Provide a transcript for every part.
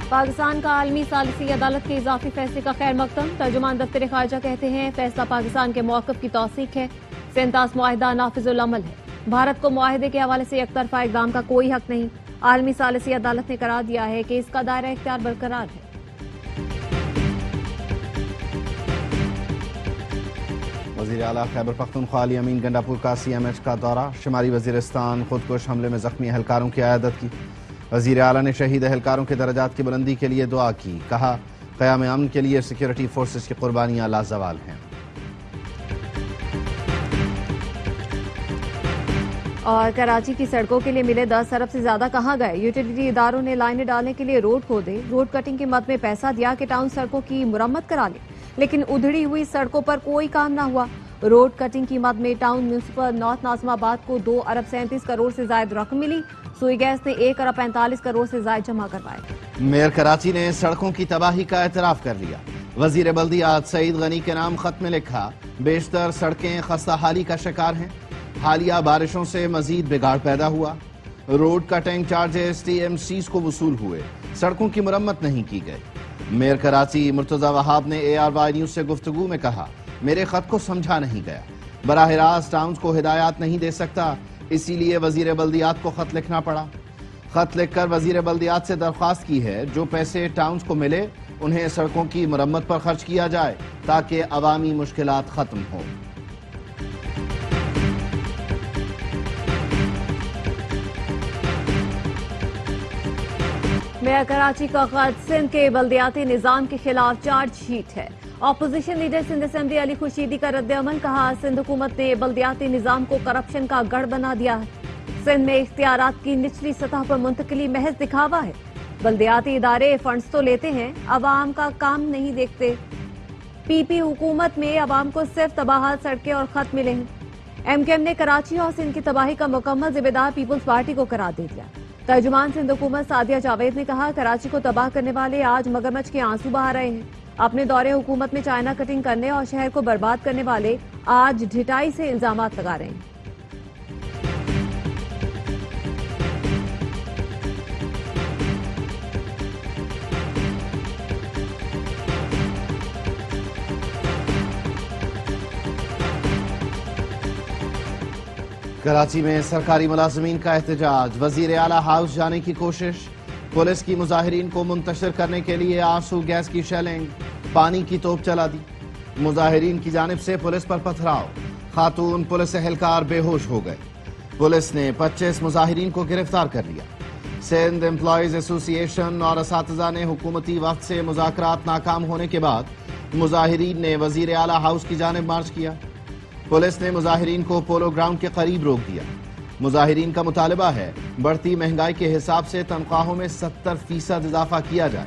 پاکستان کا عالمی ثالثی عدالت کے اضافی فیصلے کا خیر مقدم. ترجمان دفتر خارجہ کہتے ہیں فیصلہ پاکستان کے موقف کی توثیق ہے. سینتاس معاہدہ نافذ العمل ہے. بھارت کو معاہدے کے حوالے سے یک طرفہ اقدام کا کوئی حق نہیں. عالمی ثالثی عدالت نے قرار دیا ہے کہ اس کا دائرہ اختیار برقرار ہے. وزیر اعلیٰ خیبر پختونخوا علی امین گنڈاپور کا CMH کا دورہ. شمالی وزیرستان خودکش حملے میں زخمی اہلکاروں کی عیادت کی. وزیر اعلیٰ نے شہید اہلکاروں کے درجات کی بلندی کے لیے دعا کی. کہا قیام امن کے لیے سیکیورٹی فورسز کی قربانیاں لازوال ہیں. اور کراچی کی سڑکوں کے لیے ملے 10 ارب سے زیادہ کہاں گئے؟ یوٹیلیٹی اداروں نے لائنیں ڈالنے کے لیے روڈ کھودے. روڈ کٹنگ کے مد میں پیسہ دیا کہ ٹاؤن سڑکوں کی مرمت کرا لے، لیکن ادھڑی ہوئی سڑکوں پر کوئی کام نہ ہوا. روڈ کٹنگ کی مد میں ٹاؤن میونسپل نارتھ ناظم آباد کو 2 ارب 37 کروڑ سے زائد رقم ملی. سوئی گیس نے 1 ارب 45 کروڑ سے زائد جمع کروائے. میئر کراچی نے سڑکوں کی تباہی کا اعتراف کر لیا. وزیر بلدیات سعید غنی کے نام خط میں لکھا بیشتر سڑکیں خستہ حالی کا شکار ہیں. حالیہ بارشوں سے مزید بگاڑ پیدا ہوا. روڈ کٹنگ چارجز TMCs کو وصول ہوئے، سڑکوں کی مرمت نہیں کی گئی. میئر کراچی مرتضی وہاب نے ARY نیوز سے گفتگو میں کہا میرے خط کو سمجھا نہیں گیا، براہ راست ٹاؤنز کو ہدایات نہیں دے سکتا، اسی لیے وزیر بلدیات کو خط لکھنا پڑا. خط لکھ کر وزیر بلدیات سے درخواست کی ہے جو پیسے ٹاؤنز کو ملے انہیں سڑکوں کی مرمت پر خرچ کیا جائے تاکہ عوامی مشکلات ختم ہوں. میئر کراچی کا خط سندھ کے بلدیاتی نظام کے خلاف چارج شیٹ ہے. اپوزیشن لیڈر سندھ اسمبلی علی خورشیدی کا رد عمل. کہا سندھ حکومت نے بلدیاتی نظام کو کرپشن کا گڑھ بنا دیا ہے. سندھ میں اختیارات کی نچلی سطح پر منتقلی محض دکھاوا ہے. بلدیاتی ادارے فنڈز تو لیتے ہیں، عوام کا کام نہیں دیکھتے. PP حکومت میں عوام کو صرف تباہات سڑکیں اور خط ملے ہیں. MKM نے کراچی اور سندھ کی تباہی کا مکمل ذمہ دار پیپلز پارٹی کو قرار دے دیا. ترجمان سندھ حکومت سعدیہ جاوید نے کہا کراچی کو تباہ کرنے والے آج مگرمچھ کے آنسو بہا رہے ہیں. اپنے دورے حکومت میں چائنا کٹنگ کرنے اور شہر کو برباد کرنے والے آج ڈھٹائی سے الزامات لگا رہے ہیں. کراچی میں سرکاری ملازمین کا احتجاج. وزیر اعلیٰ ہاؤس جانے کی کوشش. پولیس کی مظاہرین کو منتشر کرنے کے لیے آنسو گیس کی شیلنگ، پانی کی توپ چلا دی. مظاہرین کی جانب سے پولیس پر پتھراؤ. خاتون پولیس اہلکار بے ہوش ہو گئے. پولیس نے 25 مظاہرین کو گرفتار کر لیا. سندھ امپلائیز ایسوسی ایشن اور اساتذہ نے حکومتی وقت سے مذاکرات ناکام ہونے کے بعد مظاہرین نے وزیر اعلیٰ ہاؤس کی جانب مارچ کیا. پولیس نے مظاہرین کو پولو گراؤنڈ کے قریب روک دیا. مظاہرین کا مطالبہ ہے بڑھتی مہنگائی کے حساب سے تنخواہوں میں 70% اضافہ کیا جائے.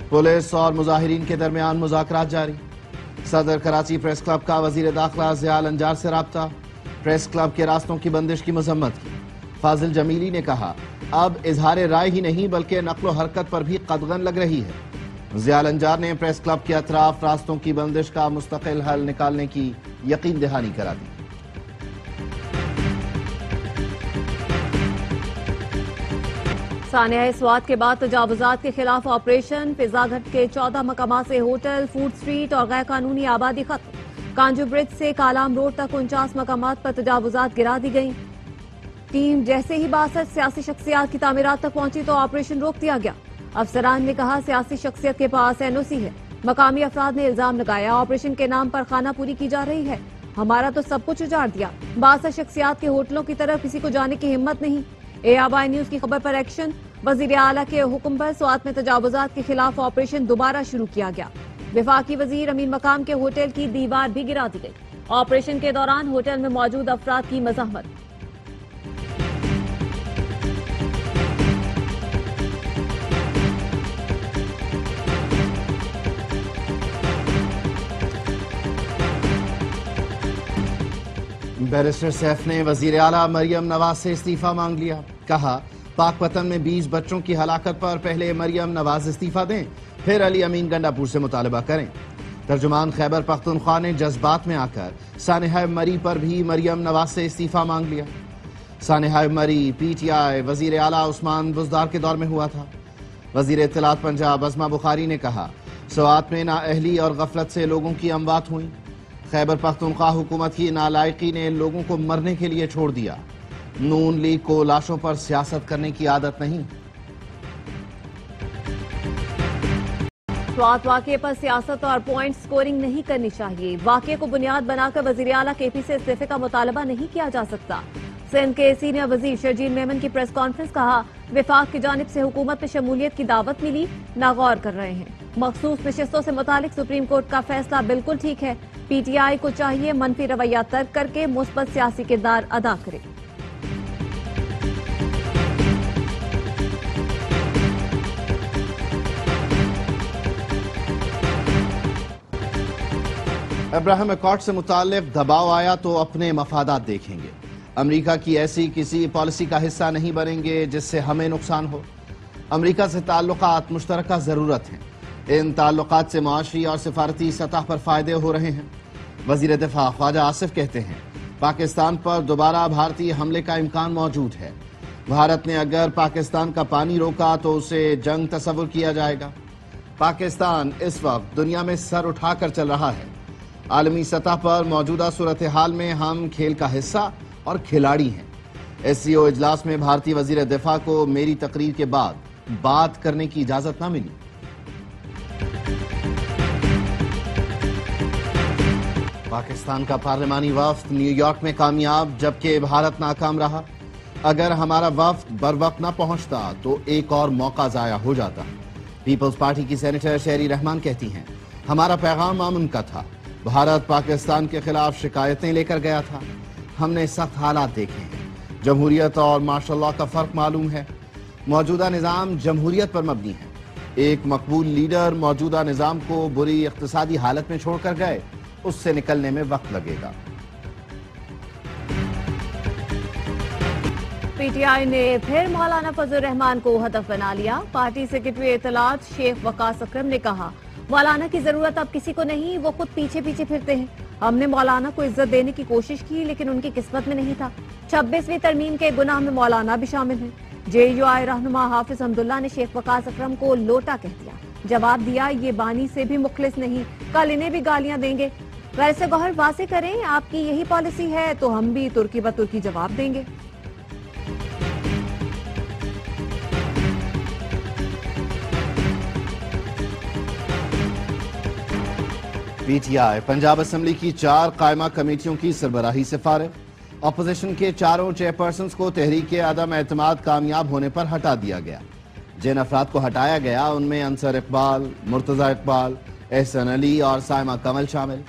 پولیس اور مظاہرین کے درمیان مذاکرات جاری. صدر کراچی پریس کلب کا وزیر داخلہ ضیاء النجار سے رابطہ. پریس کلب کے راستوں کی بندش کی مذمت کی. فاضل جمیلی نے کہا اب اظہار رائے ہی نہیں بلکہ نقل و حرکت پر بھی قدغن لگ رہی ہے. ضیاء النجار نے پریس کلب کے اطراف راستوں کی بندش کا مستقل حل نکالنے کی یقین دہانی کرا دی. سانحہ سوات کے بعد تجاوزات کے خلاف آپریشن. فضا گھٹ کے 14 مقامات سے ہوٹل، فوڈ اسٹریٹ اور غیر قانونی آبادی ختم. کانجو برج سے کالام روڈ تک 49 مقامات پر تجاوزات گرا دی گئیں. ٹیم جیسے ہی 62 سیاسی شخصیات کی تعمیرات تک پہنچی تو آپریشن روک دیا گیا. افسران نے کہا سیاسی شخصیت کے پاس NOC ہے. مقامی افراد نے الزام لگایا آپریشن کے نام پر خانہ پوری کی جا رہی ہے. ہمارا تو سب کچھ اجاڑ دیا. 62 شخصیات کے ہوٹلوں کی طرف کسی کو جانے کی ہمت نہیں. ARY نیوز کی خبر پر ایکشن. وزیر اعلیٰ کے حکم پر سوات میں تجاوزات کے خلاف آپریشن دوبارہ شروع کیا گیا. وفاقی وزیر امین مقام کے ہوٹل کی دیوار بھی گرا دی گئی. آپریشن کے دوران ہوٹل میں موجود افراد کی مزاحمت. بیرسٹر سیف نے وزیر اعلیٰ مریم نواز سے استعفیٰ مانگ لیا. کہا پاک وطن میں 20 بچوں کی ہلاکت پر پہلے مریم نواز استعفیٰ دیں پھر علی امین گنڈاپور سے مطالبہ کریں. ترجمان خیبر پختونخوا نے جذبات میں آ کر سانحہ مری پر بھی مریم نواز سے استعفیٰ مانگ لیا. سانحہ مری PTI وزیر اعلیٰ عثمان بزدار کے دور میں ہوا تھا. وزیر اطلاعات پنجاب اسما بخاری نے کہا سوات میں نااہلی اور غفلت سے لوگوں کی اموات ہوئیں۔ خیبر پختونخوا حکومت کی نالائقی نے لوگوں کو مرنے کے لیے چھوڑ دیا۔ نون لیگ کو لاشوں پر سیاست کرنے کی عادت نہیں۔ سوات واقعے پر سیاست اور پوائنٹ سکورنگ نہیں کرنی چاہیے۔ واقعے کو بنیاد بنا کر وزیر اعلیٰ کے پی سے استعفے کا مطالبہ نہیں کیا جا سکتا۔ سندھ کے سینئر وزیر شرجیل میمن کی پریس کانفرنس، کہا وفاق کی جانب سے حکومت میں شمولیت کی دعوت ملی، ناغور کر رہے ہیں۔ مخصوص نشستوں سے متعلق سپریم کورٹ کا فیصلہ بالکل ٹھیک ہے۔ پی ٹی آئی کو چاہیے منفی رویہ ترک کر کے مثبت سیاسی کردار ادا کرے۔ ابراہیم اکارڈ سے متعلق دباؤ آیا تو اپنے مفادات دیکھیں گے۔ امریکہ کی ایسی کسی پالیسی کا حصہ نہیں بنیں گے جس سے ہمیں نقصان ہو۔ امریکہ سے تعلقات مشترکہ ضرورت ہیں۔ ان تعلقات سے معاشی اور سفارتی سطح پر فائدے ہو رہے ہیں۔ وزیر دفاع خواجہ آصف کہتے ہیں پاکستان پر دوبارہ بھارتی حملے کا امکان موجود ہے۔ بھارت نے اگر پاکستان کا پانی روکا تو اسے جنگ تصور کیا جائے گا۔ پاکستان اس وقت دنیا میں سر اٹھا کر چل رہا ہے۔ عالمی سطح پر موجودہ صورتحال میں ہم کھیل کا حصہ اور کھلاڑی ہیں۔ ایس سی او اجلاس میں بھارتی وزیر دفاع کو میری تقریر کے بعد بات کرنے کی اجازت نہ ملی۔ پاکستان کا پارلیمانی وفد نیو یارک میں کامیاب جبکہ بھارت ناکام رہا۔ اگر ہمارا وفد بر وقت نہ پہنچتا تو ایک اور موقع ضائع ہو جاتا۔ پیپلز پارٹی کی سینیٹر شہری رحمان کہتی ہیں ہمارا پیغام امن کا تھا۔ بھارت پاکستان کے خلاف شکایتیں لے کر گیا تھا۔ ہم نے سخت حالات دیکھے ہیں۔ جمہوریت اور مارشل لاء کا فرق معلوم ہے۔ موجودہ نظام جمہوریت پر مبنی ہے۔ ایک مقبول لیڈر موجودہ نظام کو بری اقتصادی حالت میں چھوڑ کر گئے، اس سے نکلنے میں وقت لگے گا۔ پی ٹی آئی نے پھر مولانا فضل الرحمان کو ہدف بنا لیا۔ پارٹی سیکرٹری اطلاعات شیخ وقاص اکرم نے کہا مولانا کی ضرورت اب کسی کو نہیں، وہ خود پیچھے پیچھے پھرتے ہیں۔ ہم نے مولانا کو عزت دینے کی کوشش کی لیکن ان کی قسمت میں نہیں تھا۔ 26ویں ترمیم کے گناہ میں مولانا بھی شامل ہیں۔ جے یو آئی رہنما حافظ حمداللہ نے شیخ وقاص اکرم کو لوٹا کہہ دیا۔ جواب دیا یہ بانی سے بھی مخلص نہیں، کل انہیں بھی گالیاں دیں گے۔ ویسے گوہر واضح کریں آپ کی یہی پالیسی ہے تو ہم بھی ترکی ب ترکی جواب دیں گے۔ P T I Punjab assembly کی 4 قائمہ کمیٹیوں کی سربراہی سے فارغ۔ اپوزیشن کے 4 چیئرپرسنز کو تحریک عدم اعتماد کامیاب ہونے پر ہٹا دیا گیا۔ جن افراد کو ہٹایا گیا ان میں انصر اقبال، مرتضی اقبال، احسن علی اور سائمہ کمل شامل۔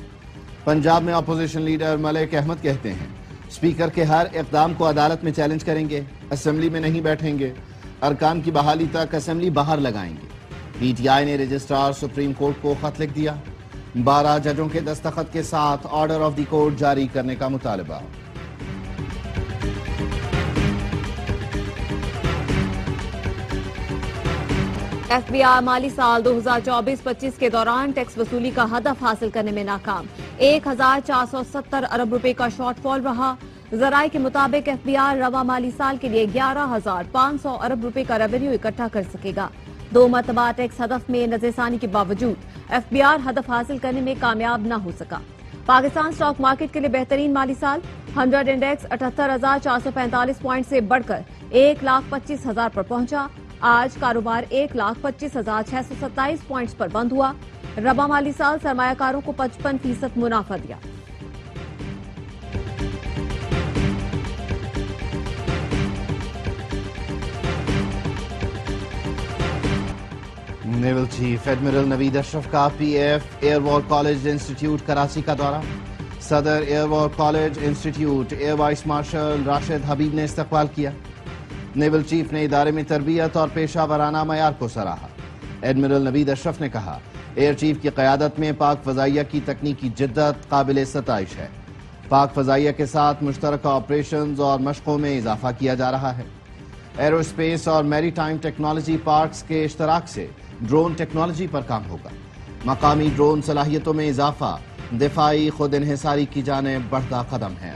پنجاب میں اپوزیشن لیڈر ملک احمد کہتے ہیں اسپیکر کے ہر اقدام کو عدالت میں چیلنج کریں گے، اسمبلی میں نہیں بیٹھیں گے، ارکان کی بحالی تک اسمبلی باہر لگائیں گے۔ پی ٹی آئی نے رجسٹرار سپریم کورٹ کو خط لکھ دیا۔ 12 ججوں کے دستخط کے ساتھ آرڈر آف دی کورٹ جاری کرنے کا مطالبہ۔ ایف بی آئی مالی سال 2024-25 کے دوران ٹیکس وصولی کا ہدف حاصل کرنے میں ناکام۔ 1470 ارب روپے کا شارٹ فال رہا۔ ذرائع کے مطابق ایف بی آئی رواں مالی سال کے لیے 11,500 ارب روپے کا ریونیو اکٹھا کر سکے گا۔ 2 مرتبہ ٹیکس ہدف میں نظر ثانی کے باوجود ایف بی آر ہدف حاصل کرنے میں کامیاب نہ ہو سکا۔ پاکستان سٹاک مارکیٹ کے لیے بہترین مالی سال۔ 100 انڈیکس 78,445 پوائنٹ سے بڑھ کر 1,25,000 پر پہنچا۔ آج کاروبار 1,25,627 پوائنٹس پر بند ہوا۔ رواں مالی سال سرمایہ کاروں کو 55% منافع دیا۔ Naval chief admiral Naveed Ashraf کا P F air war college institute Karachi کا دورہ۔ صدر air war college institute air vice marshal Rashid Habib نے استقبال کیا۔ نیول چیف نے ادارے میں تربیت اور پیشہ ورانہ معیار کو سراہا۔ ایڈمرل نوید اشرف نے کہا ایئر چیف کی قیادت میں پاک فضائیہ کی تکنیکی جدت قابل ستائش ہے۔ پاک فضائیہ کے ساتھ مشترکہ آپریشنز اور مشقوں میں اضافہ کیا جا رہا ہے۔ ایرو اسپیس اور میری ٹائم ٹیکنالوجی پارکس کے اشتراک سے ڈرون ٹیکنالوجی پر کام ہوگا۔ مقامی ڈرون صلاحیتوں میں اضافہ دفاعی خود انحصاری کی جانب بڑھتا قدم ہے۔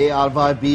ARYB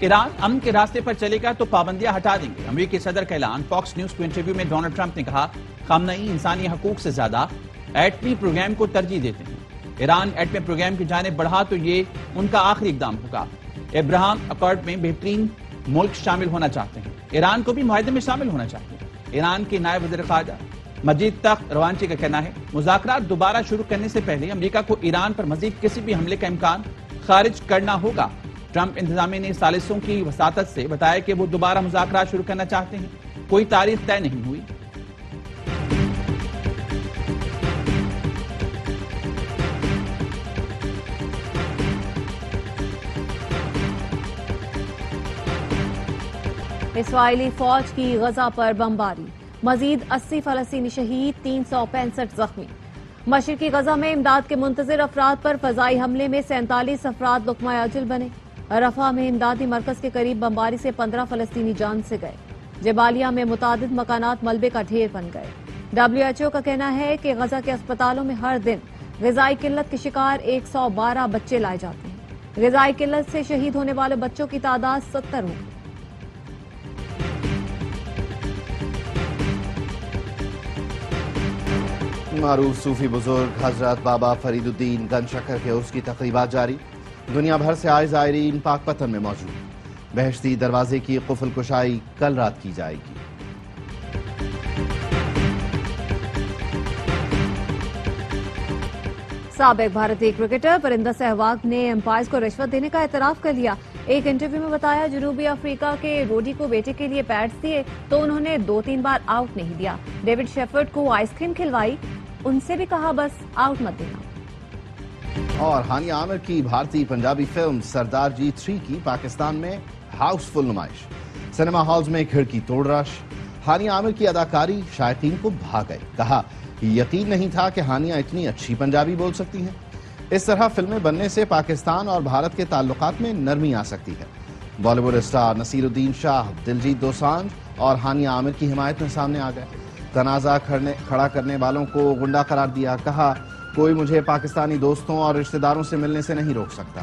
ایران امن کے راستے پر چلے گا تو پابندیاں ہٹا دیں گے۔ امریکی صدر کا اعلان۔ فاکس نیوز کو انٹرویو میں ڈونلڈ ٹرمپ نے کہا خامنئی انسانی حقوق سے زیادہ ایٹمی پروگرام کو ترجیح دیتے ہیں۔ ایران ایٹمی پروگرام کی جانب بڑھا تو یہ ان کا آخری اقدام ہوگا۔ ابراہم اکارڈ میں بہترین ملک شامل ہونا چاہتے ہیں۔ ایران کو بھی معاہدے میں شامل ہونا چاہتے ہیں۔ ایران کے نائب وزیر خارجہ مجید تخت روانچی کا کہنا ہے مذاکرات دوبارہ شروع کرنے سے پہلے امریکہ کو ایران پر مزید کسی بھی حملے کا امکان خارج کرنا ہوگا۔ ٹرمپ انتظامیہ نے ثالثوں کی وساطت سے بتایا کہ وہ دوبارہ مذاکرات شروع کرنا چاہتے ہیں۔ کوئی تاریخ طے نہیں ہوئی۔ اسرائیلی فوج کی غزہ پر بمباری، مزید 80 فلسطینی شہید، 365 زخمی۔ مشرقی غزہ میں امداد کے منتظر افراد پر فضائی حملے میں 47 افراد لقمہ اجل بنے۔ رفح میں امدادی مرکز کے قریب بمباری سے 15 فلسطینی جان سے گئے۔ جبالیہ میں متعدد مکانات ملبے کا ڈھیر بن گئے۔ WHO کا کہنا ہے کہ غزہ کے اسپتالوں میں ہر دن غذائی قلت کے شکار 112 بچے لائے جاتے ہیں۔ غذائی قلت سے شہید ہونے والے بچوں کی تعداد 70 ہوگی۔ معروف صوفی بزرگ حضرت بابا فرید الدین گنج شکر کے عرس کی تقریبات جاری۔ دنیا بھر سے آئے زائرین پاک پتن میں موجود۔ بہشتی دروازے کی قفل کشائی کل رات کی جائے گی۔ سابق بھارتی کرکٹر پرندہ سہواگ نے امپائرز کو رشوت دینے کا اعتراف کر لیا۔ ایک انٹرویو میں بتایا جنوبی افریقہ کے روڈی کو بیٹے کے لیے پیڈز دیے تو انہوں نے 2-3 بار آؤٹ نہیں دیا۔ ڈیوڈ شیفرڈ کو آئس کریم کھلوائی، ان سے بھی کہا بس آؤٹ مت دینا۔ اور ہانیہ عامر کی بھارتی پنجابی فلم سردار جی 3 کی پاکستان میں ہاؤس فل نمائش۔ سنیما ہالز میں کھڑکی توڑ رش۔ ہانیہ عامر کی اداکاری شائقین کو بھا گئے۔ کہا یقین نہیں تھا کہ ہانیہ اتنی اچھی پنجابی بول سکتی ہیں۔ اس طرح فلمیں بننے سے پاکستان اور بھارت کے تعلقات میں نرمی آ سکتی ہے۔ بالی ووڈ اسٹار نصیر الدین شاہ دلجیت دوسانجھ اور ہانیہ عامر کی حمایت میں سامنے آ گئے۔ تنازع کھڑا کرنے والوں کو غنڈہ قرار دیا۔ کہا کوئی مجھے پاکستانی دوستوں اور رشتہ داروں سے ملنے سے نہیں روک سکتا۔